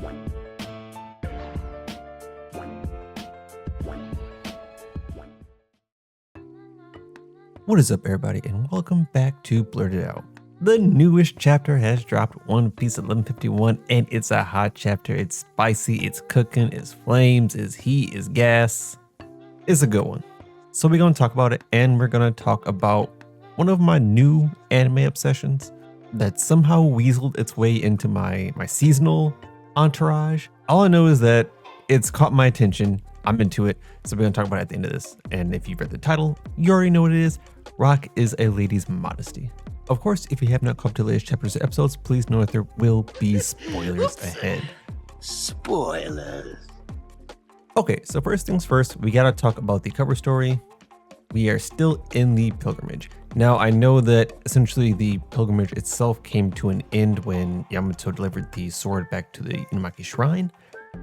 What is up, everybody, and welcome back to Blerded Out. The newest chapter has dropped, One Piece 1151, and it's a hot chapter. It's spicy, it's cooking, it's flames, it's heat, it's gas. It's a good one. So we're going to talk about it, and we're going to talk about one of my new anime obsessions that somehow weaseled its way into my seasonal entourage. All I know is that it's caught my attention. I'm into it, so we're going to talk about it at the end of this. And if you've read the title, you already know what it is. Rock is a lady's modesty. Of course, if you have not caught up to the latest chapters or episodes, please know that there will be spoilers ahead. Spoilers. Okay, so first things first, we gotta talk about the cover story. We are still in the pilgrimage. Now, I know that essentially the pilgrimage itself came to an end when Yamato delivered the sword back to the Inumaki Shrine,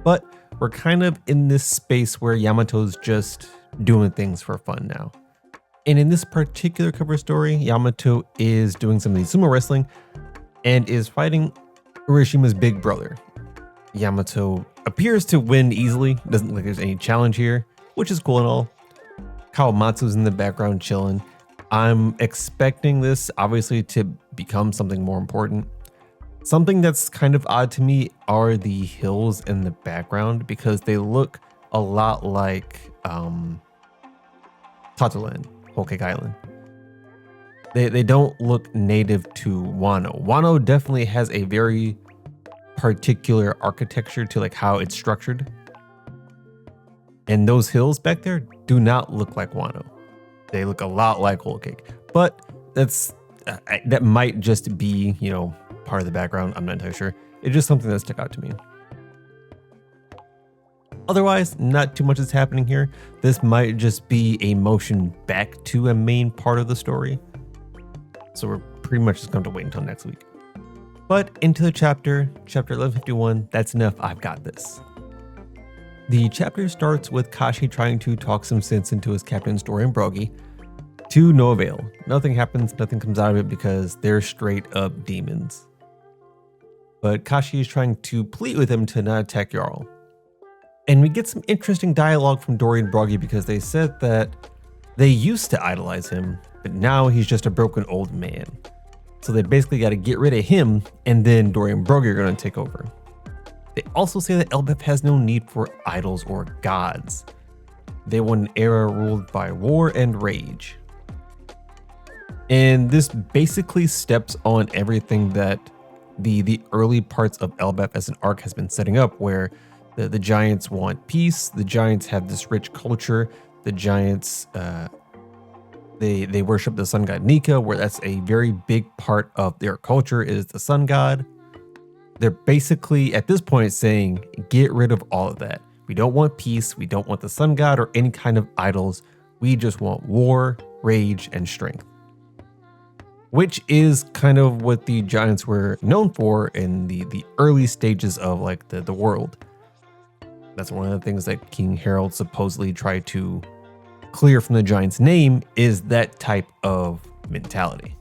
but we're kind of in this space where Yamato's just doing things for fun now. And in this particular cover story, Yamato is doing some of the sumo wrestling and is fighting Urishima's big brother. Yamato appears to win easily, doesn't look like there's any challenge here, which is cool and all. Kawamatsu's in the background chilling. I'm expecting this obviously to become something more important. Something that's kind of odd to me are the hills in the background because they look a lot like Tataland, Whole Cake Island. They don't look native to Wano. Wano definitely has a very particular architecture to like how it's structured. And those hills back there do not look like Wano. They look a lot like Whole Cake. But that might just be, you know, part of the background. I'm not entirely sure. It's just something that stuck out to me. Otherwise, not too much is happening here. This might just be a motion back to a main part of the story. So we're pretty much just going to wait until next week. But into the chapter 1151, that's enough, I've got this. The chapter starts with Kashi trying to talk some sense into his captains Dorian Broggy, to no avail. Nothing happens, nothing comes out of it because they're straight up demons. But Kashi is trying to plead with him to not attack Jarl. And we get some interesting dialogue from Dorian Broggy because they said that they used to idolize him, but now he's just a broken old man. So they basically got to get rid of him, and then Dorian Broggy are going to take over. They also say that Elbaf has no need for idols or gods. They want an era ruled by war and rage. And this basically steps on everything that the early parts of Elbaf as an arc has been setting up, where the giants want peace, the giants have this rich culture, the giants they worship the sun god Nika, where that's a very big part of their culture is the sun god. They're basically at this point saying, get rid of all of that. We don't want peace, we don't want the sun god or any kind of idols. We just want war, rage, and strength. Which is kind of what the giants were known for in the early stages of like the world. That's one of the things that King Harold supposedly tried to clear from the giant's name is that type of mentality.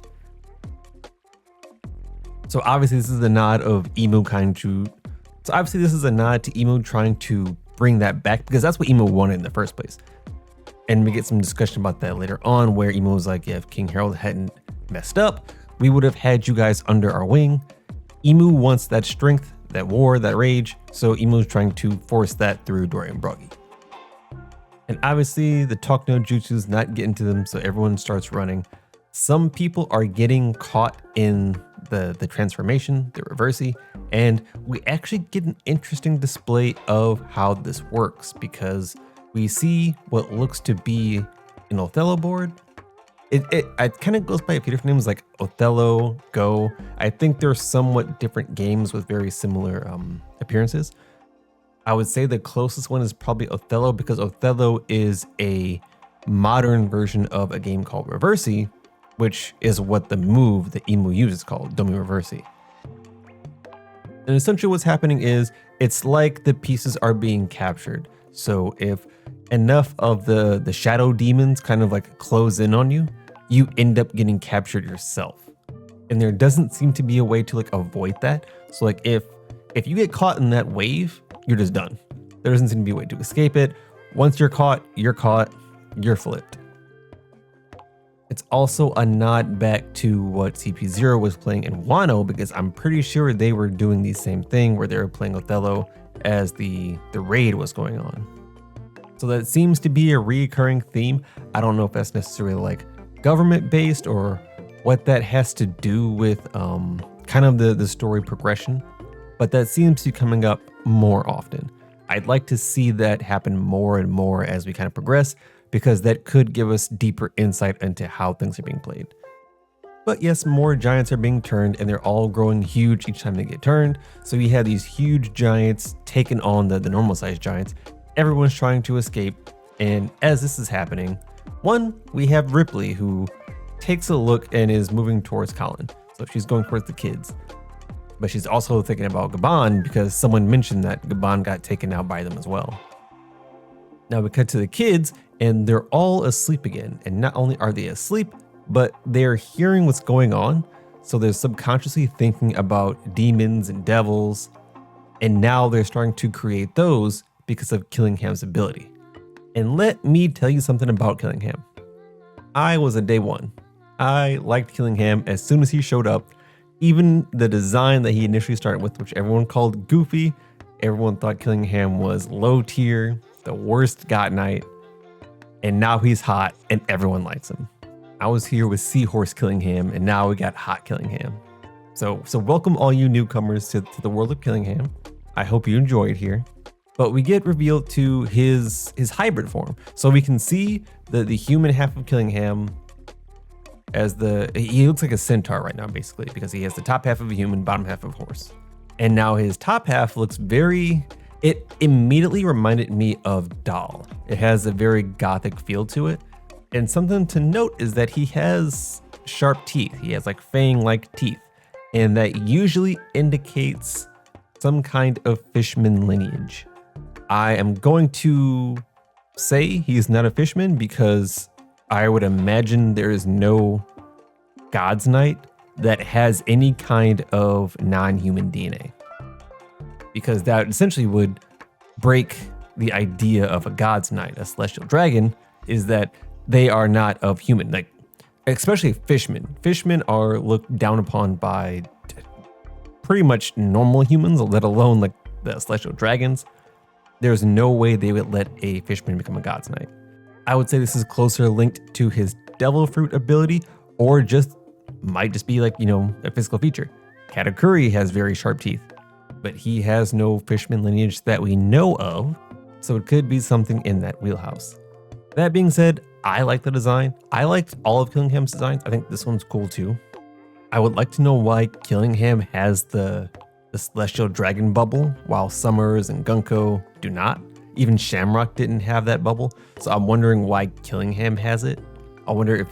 So obviously this is a nod of Emu trying to bring that back because that's what Emu wanted in the first place. And we get some discussion about that later on where Emu was like, yeah, if King Harold hadn't messed up, we would have had you guys under our wing. Emu wants that strength, that war, that rage, so Emu's trying to force that through Dorian Broggy. And obviously the talk no jutsu is not getting to them, so everyone starts running. Some people are getting caught in the transformation, the reversey, and we actually get an interesting display of how this works because we see what looks to be an Othello board. It kind of goes by a few different names like Othello, Go. I think they're somewhat different games with very similar appearances. I would say the closest one is probably Othello because Othello is a modern version of a game called Reversey, which is what the move that Emu uses called Domi Reversey. And essentially what's happening is it's like the pieces are being captured. So if enough of the shadow demons kind of like close in on you, you end up getting captured yourself. And there doesn't seem to be a way to like avoid that. So like if If you get caught in that wave, you're just done. There doesn't seem to be a way to escape it. Once you're caught, you're flipped. It's also a nod back to what CP0 was playing in Wano, because I'm pretty sure they were doing the same thing where they were playing Othello as the raid was going on. So that seems to be a recurring theme. I don't know if that's necessarily like government based or what that has to do with kind of the story progression, but that seems to be coming up more often. I'd like to see that happen more and more as we kind of progress, because that could give us deeper insight into how things are being played. But yes, more giants are being turned, and they're all growing huge each time they get turned. So you have these huge giants taking on the normal sized giants. Everyone's trying to escape. And as this is happening, we have Ripley, who takes a look and is moving towards Colin. So she's going towards the kids. But she's also thinking about Gabon, because someone mentioned that Gabon got taken out by them as well. Now we cut to the kids, and they're all asleep again. And not only are they asleep, but they're hearing what's going on. So they're subconsciously thinking about demons and devils. And now they're starting to create those because of Killingham's ability. And let me tell you something about Killingham. I was a day one. I liked Killingham as soon as he showed up. Even the design that he initially started with, which everyone called goofy, everyone thought Killingham was low tier, the worst God Knight. And now he's hot and everyone likes him. I was here with Seahorse Killingham, and now we got Hot Killingham. So welcome all you newcomers to the world of Killingham. I hope you enjoy it here. But we get revealed to his hybrid form. So we can see the human half of Killingham as he looks like a centaur right now, basically, because he has the top half of a human, bottom half of a horse. And now his top half looks it immediately reminded me of Doll. It has a very gothic feel to it. And something to note is that he has sharp teeth. He has like fang-like teeth. And that usually indicates some kind of fishman lineage. I am going to say he's not a fishman, because I would imagine there is no God's Knight that has any kind of non-human DNA. Because that essentially would break the idea of a God's Knight. A celestial dragon is that they are not of human, like especially fishmen. Fishmen are looked down upon by pretty much normal humans, let alone like the celestial dragons. There's no way they would let a fishman become a God's Knight. I would say this is closer linked to his devil fruit ability, or might just be like, a physical feature. Katakuri has very sharp teeth, but he has no fishman lineage that we know of, so it could be something in that wheelhouse. That being said, I like the design. I liked all of Killingham's designs. I think this one's cool too. I would like to know why Killingham has the celestial dragon bubble, while Summers and Gunko do not. Even Shamrock didn't have that bubble, so I'm wondering why Killingham has it. I wonder if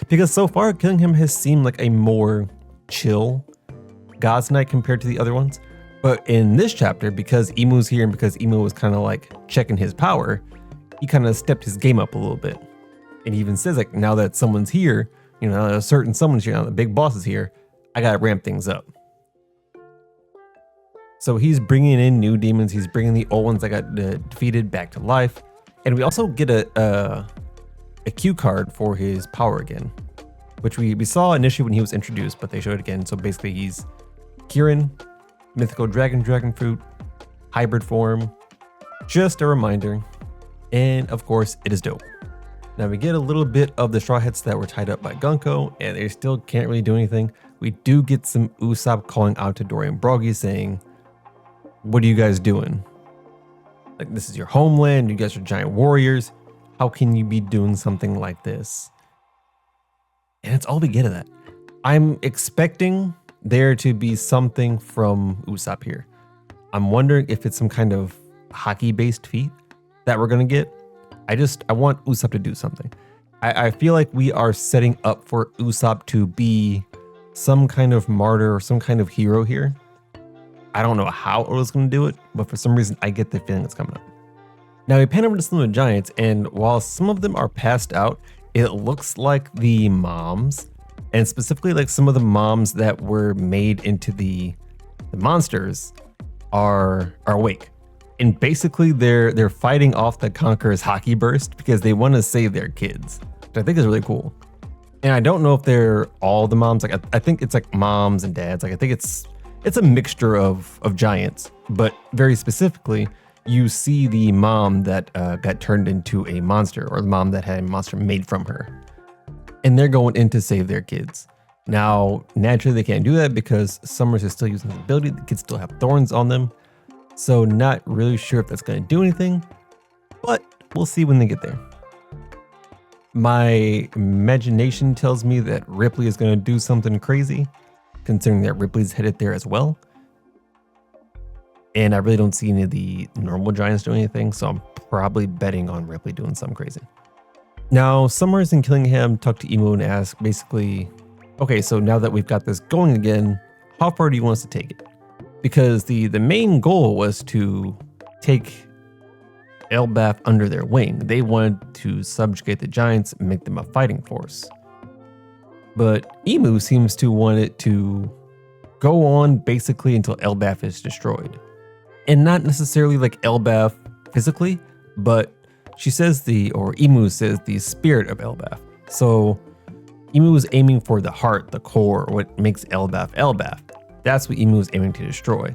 because so far Killingham has seemed like a more chill God's Knight compared to the other ones. But in this chapter, because Imu's here and because Imu was kind of like checking his power, he kind of stepped his game up a little bit. And he even says like, now that someone's here, a certain someone's here, now the big boss is here, I gotta ramp things up. So he's bringing in new demons. He's bringing the old ones that got defeated back to life. And we also get a cue card for his power again, which we saw initially when he was introduced, but they showed it again. So basically he's Kirin, mythical dragon fruit, hybrid form, just a reminder. And of course it is dope. Now we get a little bit of the straw hats that were tied up by Gunko, and they still can't really do anything. We do get some Usopp calling out to Dory and Brogy saying, what are you guys doing? Like, this is your homeland. You guys are giant warriors. How can you be doing something like this? And that's all we get of that. I'm expecting there to be something from Usopp here. I'm wondering if it's some kind of hockey-based feat that we're going to get. I want Usopp to do something. I feel like we are setting up for Usopp to be some kind of martyr or some kind of hero here. I don't know how Oda's going to do it, but for some reason I get the feeling it's coming up. Now we pan over to some of the giants, and while some of them are passed out, it looks like the moms, and specifically like some of the moms that were made into the monsters, are awake. And basically they're fighting off the Conqueror's hockey burst because they want to save their kids, which I think is really cool. And I don't know if they're all the moms. Like I think it's like moms and dads. Like I think it's a mixture of giants, but very specifically, you see the mom that got turned into a monster, or the mom that had a monster made from her. And they're going in to save their kids. Now, naturally, they can't do that because Summers is still using the ability. The kids still have thorns on them. So not really sure if that's going to do anything, but we'll see when they get there. My imagination tells me that Ripley is going to do something crazy, considering that Ripley's headed there as well. And I really don't see any of the normal giants doing anything, so I'm probably betting on Ripley doing something crazy. Now, Summers and Killingham talk to Emu and ask basically, okay, so now that we've got this going again, how far do you want us to take it? Because the main goal was to take Elbaf under their wing. They wanted to subjugate the giants and make them a fighting force. But Emu seems to want it to go on basically until Elbaf is destroyed. And not necessarily like Elbaf physically, but she says Emu says the spirit of Elbaf. So Emu is aiming for the heart, the core, what makes Elbaf Elbaf. That's what Emu is aiming to destroy,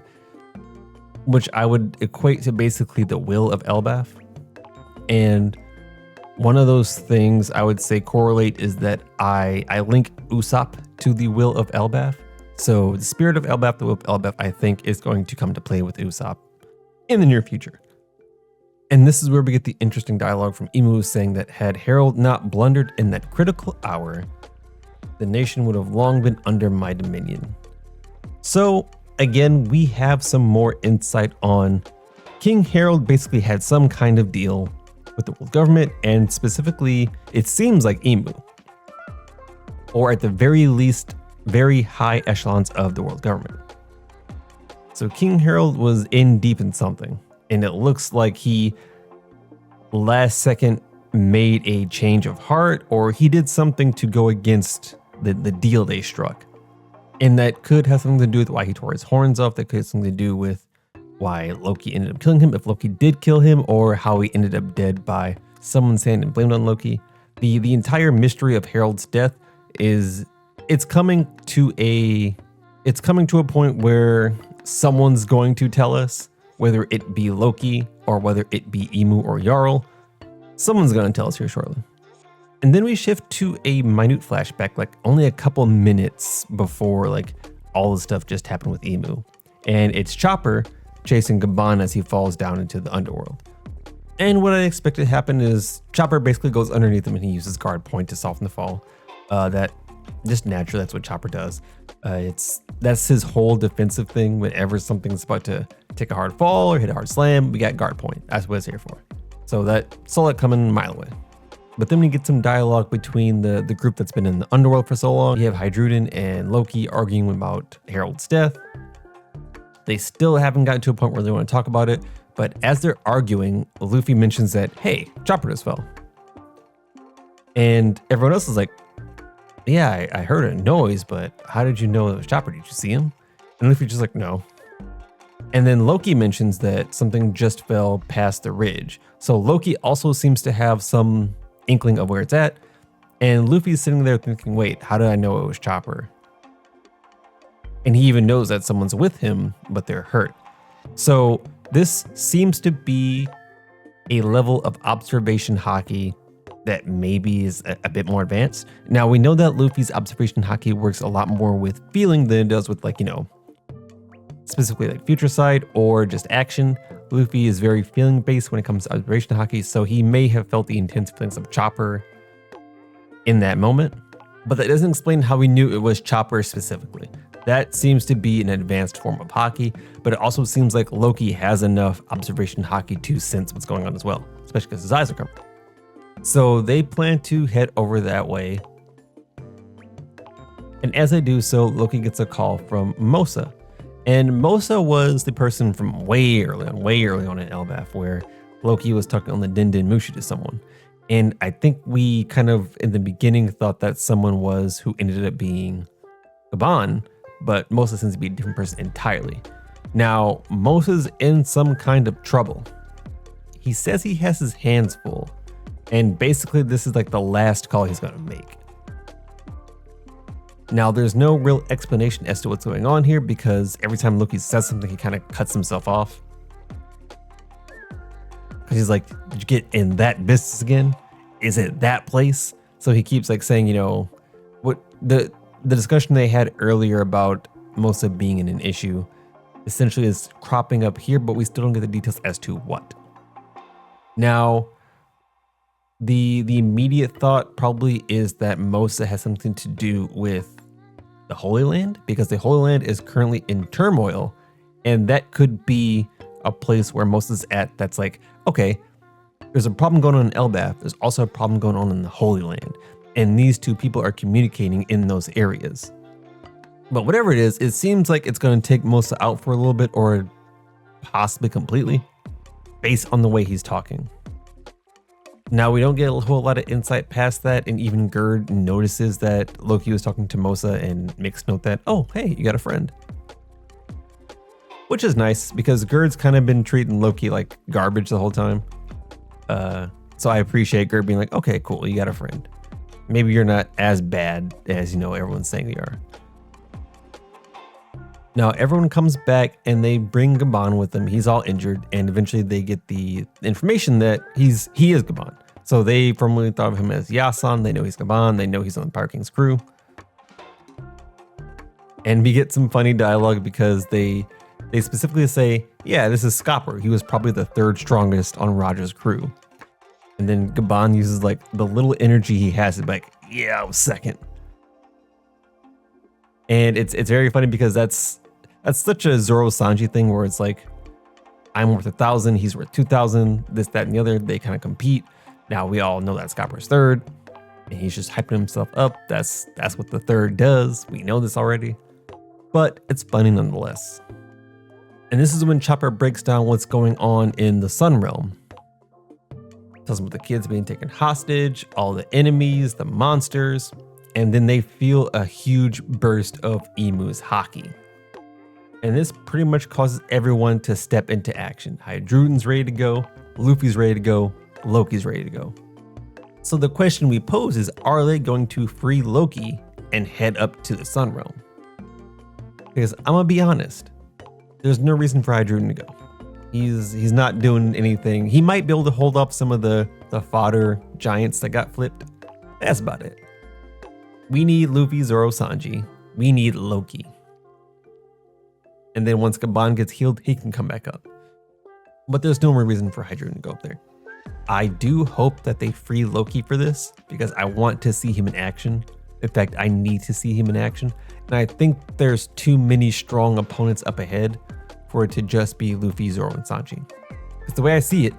which I would equate to basically the will of Elbaf. And one of those things I would say correlate is that I link Usopp to the will of Elbaf. So the spirit of Elbaf, the will of Elbaf, I think is going to come to play with Usopp in the near future. And this is where we get the interesting dialogue from Emu saying that had Harold not blundered in that critical hour, the nation would have long been under my dominion. So again, we have some more insight on King Harold basically had some kind of deal with the world government, and specifically, it seems like Emu, or at the very least, very high echelons of the world government. So King Harold was in deep in something, and it looks like he last second made a change of heart, or he did something to go against the deal they struck. And that could have something to do with why he tore his horns off. That could have something to do with why Loki ended up killing him, if Loki did kill him, or how he ended up dead by someone saying and blamed on Loki. The entire mystery of Harold's death is it's coming to a point where someone's going to tell us, whether it be Loki or whether it be Emu or Jarl. Someone's going to tell us here shortly. And then we shift to a minute flashback, like only a couple minutes before like all the stuff just happened with Emu. And it's Chopper chasing Gaban as he falls down into the underworld. And what I expect to happen is Chopper basically goes underneath him and he uses guard point to soften the fall. That just naturally, that's what Chopper does. That's his whole defensive thing. Whenever something's about to take a hard fall or hit a hard slam, we got guard point. That's what it's here for. So that saw it coming a mile away. But then we get some dialogue between the group that's been in the underworld for so long. You have Hydruden and Loki arguing about Harold's death. They still haven't gotten to a point where they want to talk about it. But as they're arguing, Luffy mentions that, hey, Chopper just fell. And everyone else is like, yeah, I heard a noise, but how did you know it was Chopper? Did you see him? And Luffy's just like, no. And then Loki mentions that something just fell past the ridge. So Loki also seems to have some inkling of where it's at. And Luffy's sitting there thinking, wait, how did I know it was Chopper? And he even knows that someone's with him, but they're hurt. So this seems to be a level of observation hockey that maybe is a bit more advanced. Now we know that Luffy's observation hockey works a lot more with feeling than it does with like, specifically like future sight or just action. Luffy is very feeling based when it comes to observation hockey, so he may have felt the intense feelings of Chopper in that moment, but that doesn't explain how he knew it was Chopper specifically. That seems to be an advanced form of hockey, but it also seems like Loki has enough observation hockey to sense what's going on as well, especially because his eyes are covered. So they plan to head over that way. And as they do so, Loki gets a call from Mosa. And Mosa was the person from way early on in Elbaf, where Loki was talking on the Din Din Mushi to someone. And I think we kind of, in the beginning, thought that someone was who ended up being Gaban, but Mosa seems to be a different person entirely. Now, Mosa's in some kind of trouble. He says he has his hands full, and basically this is like the last call he's gonna make. Now, there's no real explanation as to what's going on here because every time Loki says something, he kind of cuts himself off. Because he's like, did you get in that business again? Is it that place? So he keeps like saying, you know, what the discussion they had earlier about Mosa being in an issue essentially is cropping up here, but we still don't get the details as to what. Now, the immediate thought probably is that Mosa has something to do with the Holy Land, because the Holy Land is currently in turmoil, and that could be a place where Mosa's at that's like, okay, there's a problem going on in Elbaf, there's also a problem going on in the Holy Land, and these two people are communicating in those areas. But whatever it is, it seems like it's going to take Mosa out for a little bit, or possibly completely, based on the way he's talking. Now, we don't get a whole lot of insight past that, and even Gerd notices that Loki was talking to Mosa and makes note that, oh, hey, you got a friend. Which is nice, because Gerd's kind of been treating Loki like garbage the whole time. So I appreciate Gerd being like, okay, cool, you got a friend. Maybe you're not as bad as, you know, everyone's saying they are. Now, everyone comes back and they bring Gaban with them. He's all injured, and eventually they get the information that he is Gaban. So they formerly thought of him as Yasan. They know he's Gaban. They know he's on the Pirate King's crew. And we get some funny dialogue because they specifically say, yeah, this is Scopper. He was probably the third strongest on Roger's crew. And then Gaban uses like the little energy he has to be like, yeah, I was second. And it's very funny because that's such a Zoro Sanji thing where it's like, I'm worth 1,000, he's worth 2,000, this, that, and the other. They kind of compete. Now we all know that Scopper's third, and he's just hyping himself up. That's what the third does. We know this already, but it's funny nonetheless. And this is when Chopper breaks down what's going on in the Sun Realm. Tells them about the kids being taken hostage, all the enemies, the monsters, and then they feel a huge burst of Imu's haki. And this pretty much causes everyone to step into action. Hydruden's ready to go, Luffy's ready to go, Loki's ready to go. So the question we pose is, are they going to free Loki and head up to the Sun Realm? Because I'm gonna be honest, there's no reason for Hydruden to go. He's not doing anything. He might be able to hold off some of the fodder giants that got flipped. That's about it. We need Luffy, Zoro, Sanji. We need Loki. And then once Gaban gets healed, he can come back up. But there's no more reason for Hydruden to go up there. I do hope that they free Loki for this, because I want to see him in action. In fact, I need to see him in action. And I think there's too many strong opponents up ahead for it to just be Luffy, Zoro, and Sanji. Because the way I see it,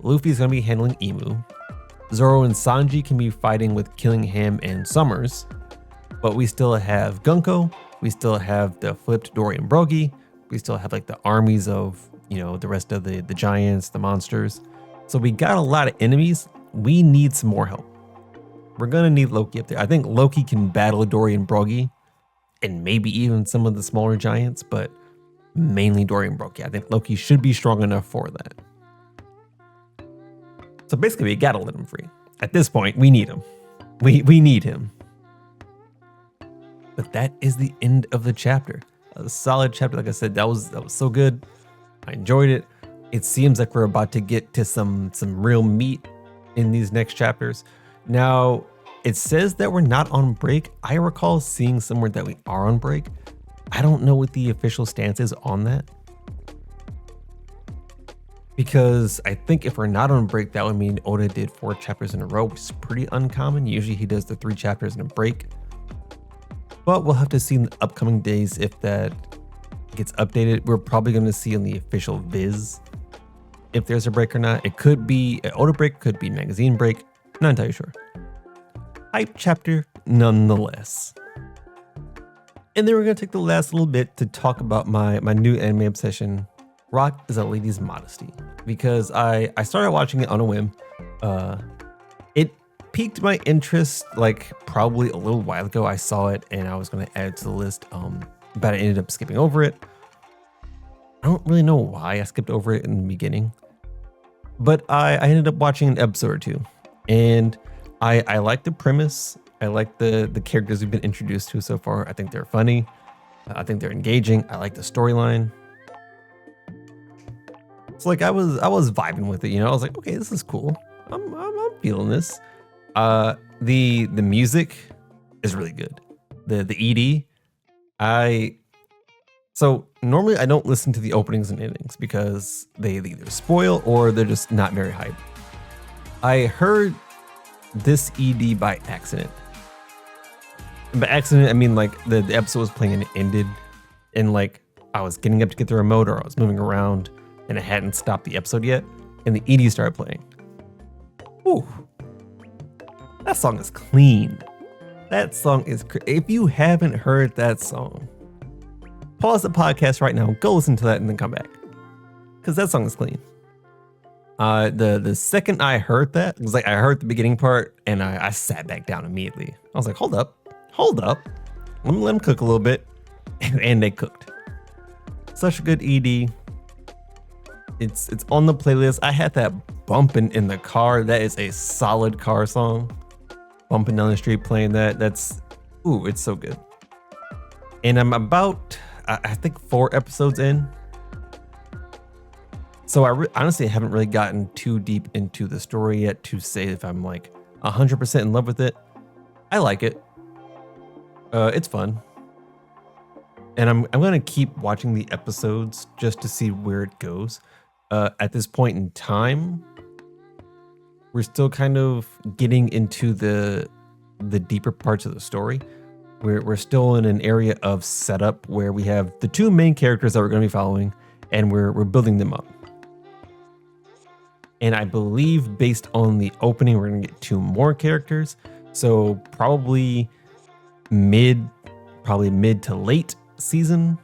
Luffy's going to be handling Imu. Zoro and Sanji can be fighting with Killingham and Summers. But we still have Gunko. We still have the flipped Dory and Brogy. We still have like the armies of, you know, the rest of the giants, the monsters. So we got a lot of enemies. We need some more help. We're going to need Loki up there. I think Loki can battle Dory and Brogy and maybe even some of the smaller giants, but mainly Dory and Brogy. I think Loki should be strong enough for that. So basically, we got to let him free. At this point, we need him. We need him. But that is the end of the chapter. A solid chapter. Like I said, that was so good. I enjoyed it. It seems like we're about to get to some real meat in these next chapters. Now, it says that we're not on break. I recall seeing somewhere that we are on break. I don't know what the official stance is on that. Because I think if we're not on break, that would mean Oda did 4 chapters in a row, which is pretty uncommon. Usually he does the 3 chapters in a break. But we'll have to see in the upcoming days if that gets updated. We're probably going to see on the official Viz if there's a break or not. It could be an Oda break, could be magazine break. Not entirely sure. Hype chapter nonetheless. And then we're going to take the last little bit to talk about my new anime obsession, Rock is a Lady's Modesty. Because I started watching it on a whim. It piqued my interest like probably a little while ago. I saw it and I was going to add it to the list, but I ended up skipping over it. I don't really know why I skipped over it in the beginning, but I ended up watching an episode or two, and I like the premise. I like the characters we've been introduced to so far. I think they're funny. I think they're engaging. I like the storyline. It's like I was vibing with it, you know. I was like, okay, this is cool. I'm feeling this. The music is really good. The ED. So normally I don't listen to the openings and endings because they either spoil or they're just not very hype. I heard this ED by accident. And by accident, I mean like the episode was playing and it ended, and like I was getting up to get the remote or I was moving around and I hadn't stopped the episode yet, and the ED started playing. Ooh, that song is clean. That song is, if you haven't heard that song, pause the podcast right now, go listen to that and then come back, because that song is clean. The second I heard that, it was like I heard the beginning part and I sat back down immediately. I was like, hold up. Let them cook a little bit. And they cooked. Such a good ED. It's on the playlist. I had that bumping in the car. That is a solid car song. Bumping down the street playing that. It's so good. And I'm about, I think 4 episodes in. So I honestly haven't really gotten too deep into the story yet to say if I'm like 100% in love with it. I like it. It's fun. And I'm going to keep watching the episodes just to see where it goes. At this point in time, we're still kind of getting into the deeper parts of the story. We're still in an area of setup where we have the 2 main characters that we're going to be following, and we're building them up. And I believe based on the opening, we're going to get 2 more characters. So probably mid to late season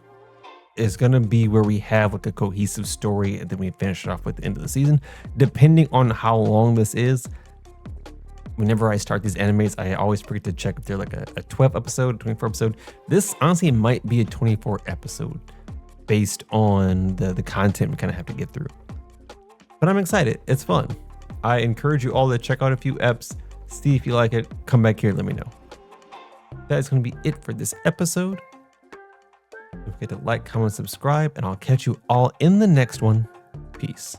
is going to be where we have like a cohesive story, and then we finish it off with the end of the season. Depending on how long this is, whenever I start these animes, I always forget to check if they're like a 12 episode, 24 episode. This honestly might be a 24 episode based on the content we kind of have to get through. But I'm excited. It's fun. I encourage you all to check out a few eps, see if you like it, come back here, let me know. That is going to be it for this episode. Don't forget to like, comment, subscribe, and I'll catch you all in the next one. Peace.